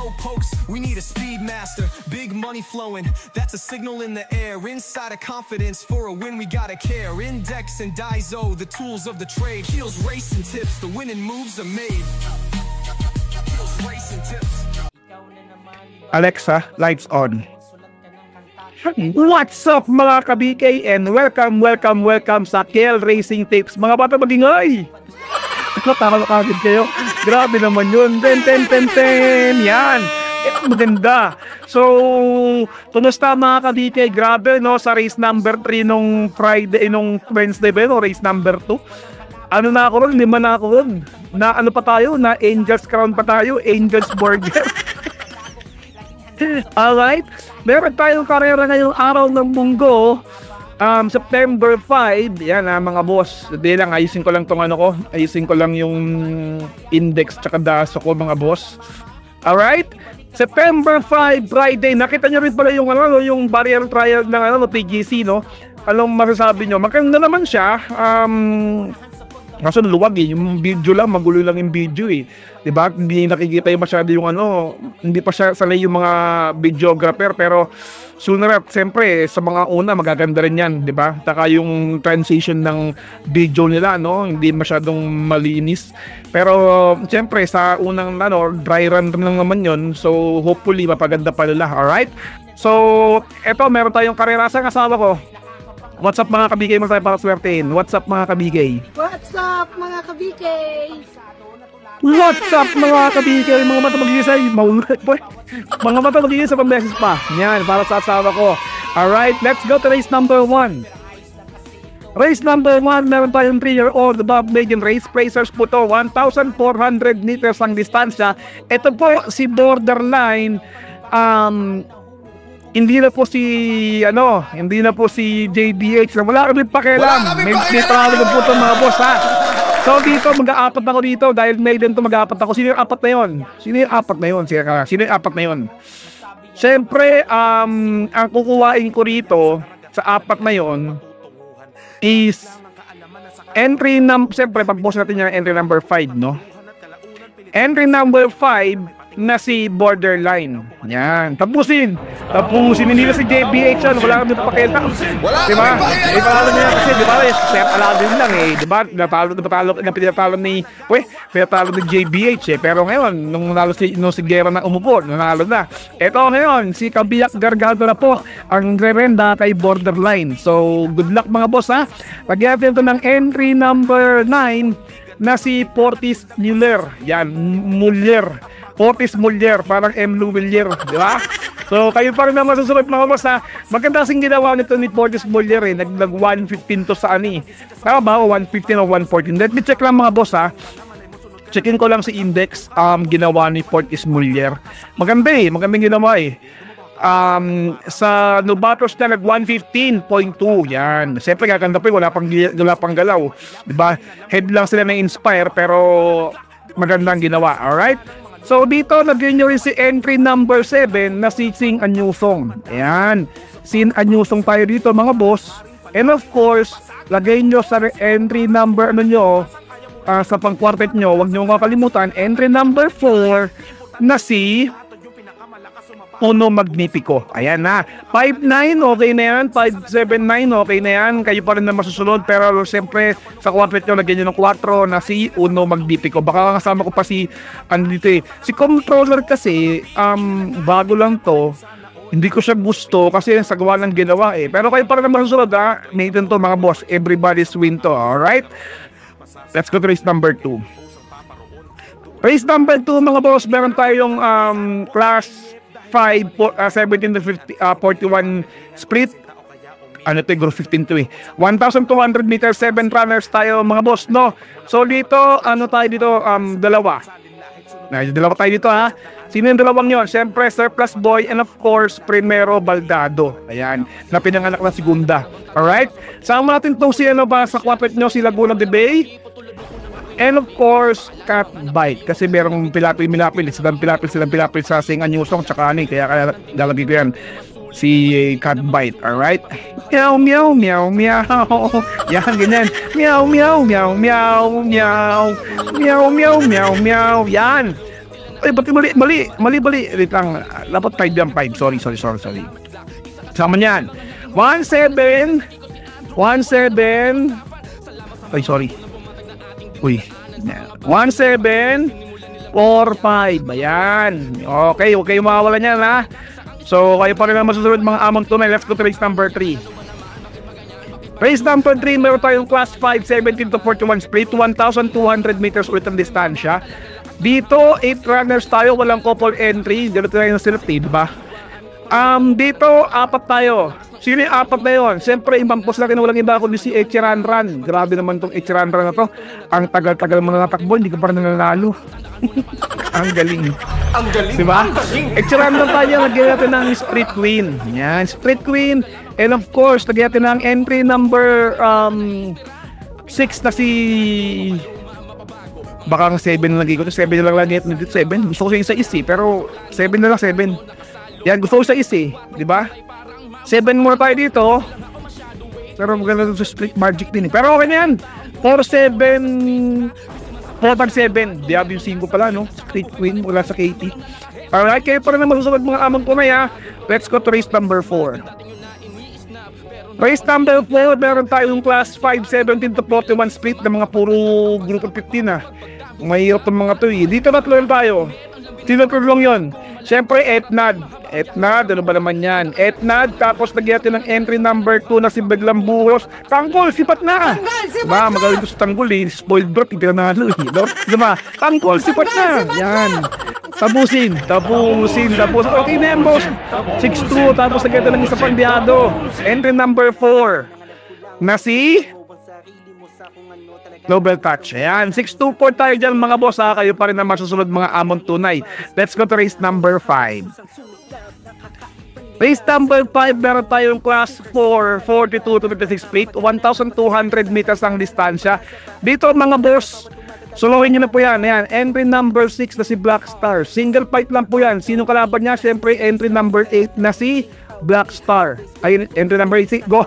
slowpokes, we need a speed master. Big money flowing, that's a signal in the air. Inside of confidence, for a win we gotta care. Index and Daiso, the tools of the trade. Heels, racing tips, the winning moves are made. Heels, racing tips. Alexa, lights on. What's up mga ka-BK and welcome sa KL Racing Tips. Mga bata magingay! Nakakakagid kayo. Grabe naman yun. Ten. Yan. Maganda. So, kumusta mga ka-BK? Grabe no, sa race number 3 nung Friday, nung Wednesday ba no? Race number 2. Ano na ako ron? 5 na ako ron. Na ano pa tayo? Na Angel's Crown pa tayo. Angel's Burger. Alright, meron tayong karera ngayong araw ng Munggo, September 5. Yan mga boss. Hindi lang, ayusin ko lang tong ano ko. Ayusin ko lang yung index tsaka daso ko mga boss. Alright, September 5, Friday. Nakita nyo rin pala yung, ano, yung barrier trial ng ano, TGC, no? Anong masasabi nyo? Maganda naman siya. Kaso luwag eh, yung video lang, magulo lang yung video eh. Diba? Hindi nakikita yung masyado yung ano, hindi pa siya sanay yung mga videographer, pero sooner at siyempre sa mga una magaganda rin yan, diba? Taka yung transition ng video nila, no? Hindi masyadong malinis. Pero siyempre sa unang ano, dry run lang naman yun, so hopefully mapaganda pa nila, alright? So, eto, meron tayong karera sa kasama ko. What's up mga ka-BK, mga tayo para swertein. What's up mga ka-BK? What's up mga ka-BK? What's up mga ka-BK? Mga mata mag-iisay. Mga mata mag-iisay pang beses pa. Yan, para sa asawa ko. Alright, let's go to race number 1. Race number 1, meron tayong 3-year-old Bob Megan race. Racers po to, 1,400 meters ang distansya. Ito po si Borderline. Hindi na po si JBH. Wala kami pakialam. May pangalan po ito mga boss ha. So dito mag-aapat ako dito dahil maiden to mag-aapat ako. Sino yung apat na yun? Sino yung apat na yun? Siyempre, ang kukuhain ko rito sa apat na yun is entry number, siyempre pag-post natin yung entry number 5, no? Entry number 5 na si Borderline. Yan. Tapusin. Hindi na si JBH yan. Wala kami pakialam. Diba? Ipalalo niya kasi, diba? Set aladin lang eh. Diba? Pinatalo ni JBH eh. Pero ngayon, nung nalo si Guerra na umupo, nanalo na. Ito ngayon, si Kabiyak Gargado na po ang rerenda kay Borderline. So, good luck mga boss ha. Lagyan natin ito ng entry number 9 na si Portis Muller. Yan, Portis Muller, parang M. Luwilier, di ba? So, kayo pa rin na masusunod mga boss ha. Maganda kasing ginawa nito ni Portis Muller eh. Nag-115 to sa ani. Tama ba? 115 o 114. Let me check lang mga boss ha. Checkin ko lang si index ginawa ni Portis Muller. Maganda eh. Magandang ginawa eh. Sa Novatos na nag-115.2. Yan. Siyempre gaganda pa eh. Wala pang galaw. Diba? Head lang sila na inspire pero magandang ginawa. Alright? So dito, lagyan nyo rin si entry number 7 na si Sing Anyusong. Ayan. Sing Anyusong tayo dito mga boss. And of course, lagay nyo sa entry number sa pang-quartet nyo, huwag nyo kakalimutan, entry number 4 na si Uno Magnifico. Ayan na. 5-9, okay na yan. 5-7-9, okay na yan. Kayo pa rin na masusunod. Pero siyempre, sa quartet nyo, lagyan nyo ng 4 na si Uno Magnifico. Baka kasama ko pa si, dito eh. Si Controller kasi, bago lang to. Hindi ko siya gusto kasi sa gawa ng ginawa eh. Pero kayo pa rin na masusunod ha. Nathan to mga boss. Everybody's win to. Alright? Let's go to race number 2. Race number 2 mga boss. Meron tayong class 5, 17 to 41 split. Ano to, group 15 to eh. 1,200 meters, 7 runners tayo mga boss, no? So dito, ano tayo dito? Dalawa tayo dito ha. Sino yung dalawang yun? Siyempre, Surplus Boy and of course, Primero Baldado. Ayan, na pinanganak na segunda. Alright? Sama natin itong si ano ba sa quartet nyo, si Laguna de Bay. And of course, Cat Bite. Kasi merong pilapil, silang pilapil sa Sing Anyusong tsaka ani. Kaya lalagay ko yan. Si Cat Bite, alright? Meow, meow, meow, meow. Yan, ganyan. Meow, meow, meow, meow, meow. Meow, meow, meow, meow. Yan. ba't mali. Wait lang. Dapat 5 yan, 5. Sorry. Sama niyan. 17. Ay, sorry. Uy. 17. 4-5. Ayan. Okay, okay, mawawala niyan, ha? So, kayo pa rin ang masusunod mga among tunay. Let's go to race number 3. Race number 3, meron tayong class 5, 17 to 41 split, 1,200 meters ulit ang distansya. Dito, 8 runners tayo, walang couple entry. Dito tayo na sila, diba? Dito, 4 tayo. Sino yung 4 na yun? Siyempre, ibang post natin, walang iba kundi si Echiranran. Grabe naman tong Echiranran na to. Ang tagal-tagal mo na natakbo, hindi ka pa rin nanalo. Ang galing. Ang galing. Diba? Echiranran tayo, lagyan natin ng Street Queen. Yan, Street Queen. And of course, lagyan natin ng entry number 6 na si... Baka ang 7 na lagi ko. 7 na lang lagi. 7. Gusto ko siya yung sa isi, pero 7 na lang, 7. Yan, gusto ko sa isi. Diba? 7 muna tayo dito. Pero maganda sa split magic din eh. Pero okay na yan. 4-7. 4-7. Diab yung 5 pala, no? Street Queen mula sa KT. Alright, kayo pa rin na masusunod mga amang tunay, ha? Let's go to race number 4. Race number 4, meron tayong class 5, 17 to 41 split na mga puro group of 15, ha? Mahirap ng mga to, eh. Dito natulong tayo. Tinatulong yun. Siyempre, Etnad, ano ba naman yan? Etnad, tapos nagyan natin ng entry number 2 na si Beglang Buros. Tanggol, sipat na! Diba, magaling ko sa Tanggol eh. Spoiled bro, pinanalo eh. Diba, Tanggol, sipat na! Yan. Tapusin. Tapos, okay na yan, boss. 6-2, tapos nagyan natin ng isa pandiado. Entry number 4 na si... Global Touch. Ayan, 6-2-4 tayo dyan mga boss, ha. Kayo pa rin na masusunod mga amon tunay. Let's go to race number 5. Race number 5, meron tayong class 4, 42 to 56 feet, 1,200 meters ang distansya. Dito mga boss, solohin nyo na po yan. Ayan, entry number 6 na si Black Star. Single fight lang po yan. Sino kalaban niya? Siyempre, entry number 8 na si Black Star. Ayun, entry number 8, go.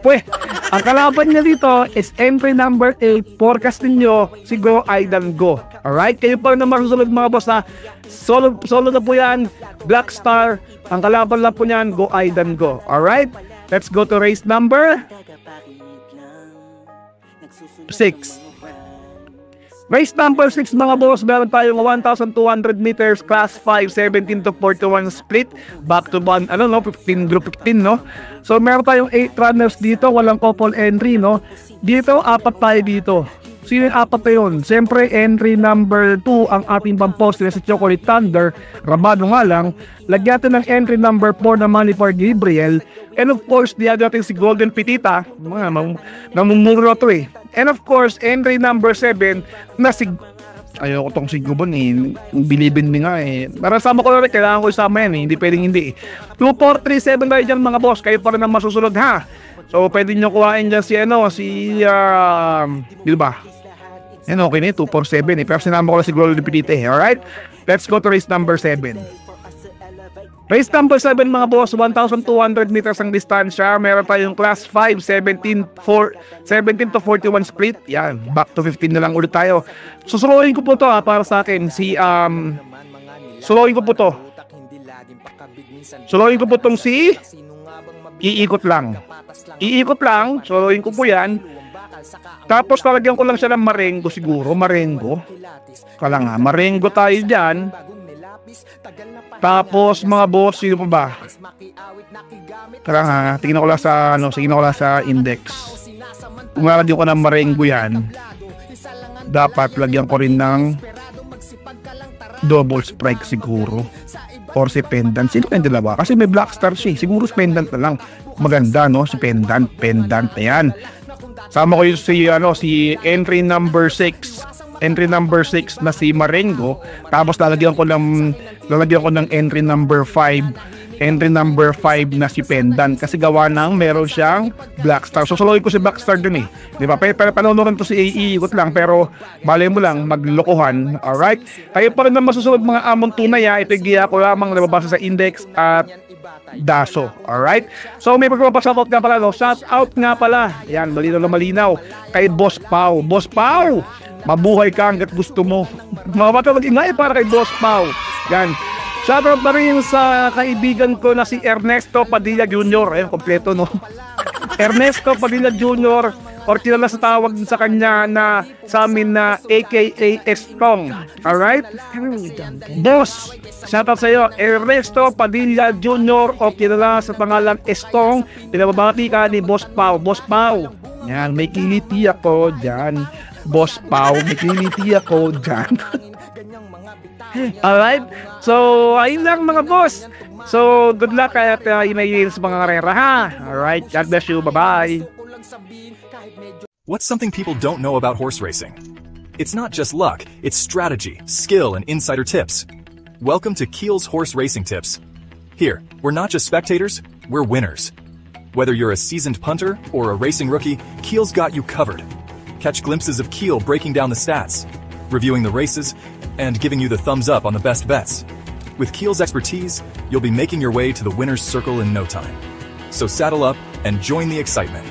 Pwede, ang kalaban niya dito is entry number 8. Forecast ninyo si Go Aidan Go. Alright? Kayo pa rin na masusunod mga boss, ha. Solo na po yan. Black Star. Ang kalaban lang po niyan, Go Aidan Go. Alright? Let's go to race number 6. Race number 6 mga boss, meron tayong 1,200 meters, class 5, 17 to 41 split, back to 1, 15, group 15, no? So meron tayong 8 runners dito, walang couple entry, no? Dito, 4 tayo dito. Sino yung 4 na yun? Siyempre, entry number 2 ang ating pampost na si Chocolate Thunder. Ramado nga lang. Lagyan natin ng entry number 4 na Manny for Gabriel. And of course, diyan natin si Golden Pitita. Namumuro to eh. And of course, entry number 7 na si... Ayoko tong si Gubon eh. Bilibin mi nga eh. Narasama ko na rin. Kailangan ko isama yan eh. Hindi pwedeng hindi eh. 2, 4, 3, 7 tayo dyan mga boss. Kayo pa rin ang masusunod, ha? So, pwede nyo kuhain dyan di ba? Yan, okay na 247 eh. Pero sinama ko lang si Golden Pitita eh. Alright? Let's go to race number 7. Race number 7 mga boss, 1,200 meters ang distansya. Meron tayong class 5, 17 to 41 split. Yan, back to 15 na lang ulit tayo. Susuloyin ko po to, ha, para sa akin. Suloyin ko po to. Suloyin ko po tong si... Iikot lang. Suloyin ko po yan. Tapos talagyan ko lang siya ng marengo siguro. Marengo tayo dyan. Tapos mga boss, sino pa ba? Tara nga, tingnan ko lang sa index. Kung lalagyan ko ng marengo yan, dapat lagyan ko rin ng double strike siguro. Or si pendant. Sino kayong dalawa? Kasi may Black Star siya. Siguro si pendant na lang. Maganda, no? Si pendant. Ayan. Sama ko yung si entry number 6 na si Marengo. Tapos lalagyan ko ng entry number 5 na si Pendant kasi gawa ng meron siyang Black Star. So soloy ko si Black Star dun eh. Di ba? Pero panonood to si AE ikot lang pero balay mo lang maglokohan. Alright? Kayo pa rin na masusunod mga amon tunay, ha. Ito yung giya ko lamang nababasa sa index at Daso. Alright? So may pagpapashoutout nga pala, no? Shoutout nga pala. Yan, malinaw. Kay Boss Pau. Mabuhay ka hanggat gusto mo. Mga bata, mag-ingay para kay Boss Pao. Yan. Shoutout na rin sa kaibigan ko na si Ernesto Padilla Jr. Ayun, kompleto, no? Ernesto Padilla Jr. or kilala sa tawag sa kanya na sa amin na AKA Estong. Alright? Boss, shoutout sa iyo, Ernesto Padilla Jr. o kilala sa pangalan Estong. Pinababati ka ni Boss Pao. Boss Pao. Yan, may kiliti ako dyan. Boss Pao, may kiliti ako dyan. Alright? So, ayun lang mga boss. So, good luck at inayin sa mga karera ha. Alright, God bless you. Bye-bye. What's something people don't know about horse racing? It's not just luck, it's strategy, skill, and insider tips. Welcome to Keel's Horse Racing Tips. Here, we're not just spectators, we're winners. Whether you're a seasoned punter or a racing rookie, Keel's got you covered. Catch glimpses of Keel breaking down the stats, reviewing the races, and giving you the thumbs up on the best bets. With Keel's expertise, you'll be making your way to the winner's circle in no time. So saddle up and join the excitement.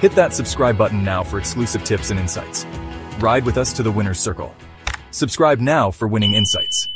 Hit that subscribe button now for exclusive tips and insights. Ride with us to the winner's circle. Subscribe now for winning insights.